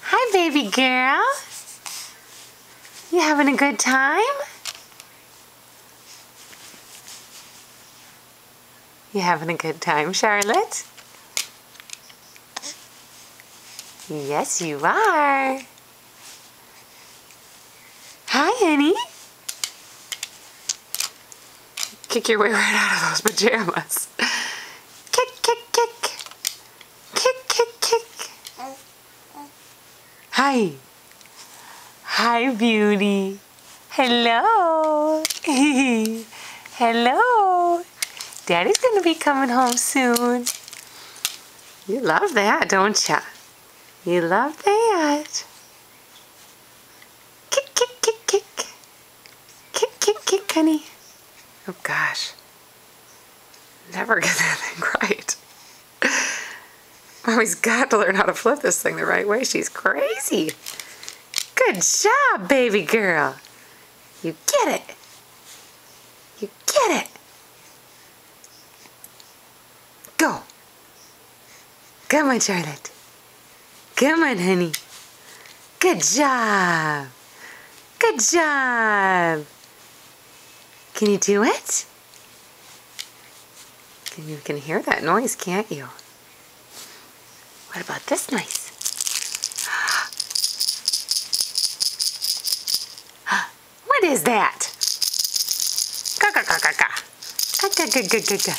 Hi, baby girl. You having a good time? You having a good time, Charlotte? Yes, you are. Hi, honey. Kick your way right out of those pajamas. Kick, kick, kick. Kick, kick, kick. Hi. Hi, beauty. Hello. Hello. Daddy's gonna be coming home soon. You love that, don't ya? You love that. Kick, kick, kick, kick. Kick, kick, kick, honey. Oh, gosh. Never get that thing right. Mommy's got to learn how to flip this thing the right way. She's crazy. Good job, baby girl. You get it. You get it. Go. Come on, Charlotte. Come on, honey. Good job. Good job. Can you do it? You can hear that noise, can't you? What about this noise? What is that? Ga ga ga ga ga. Ga ga ga ga ga ga.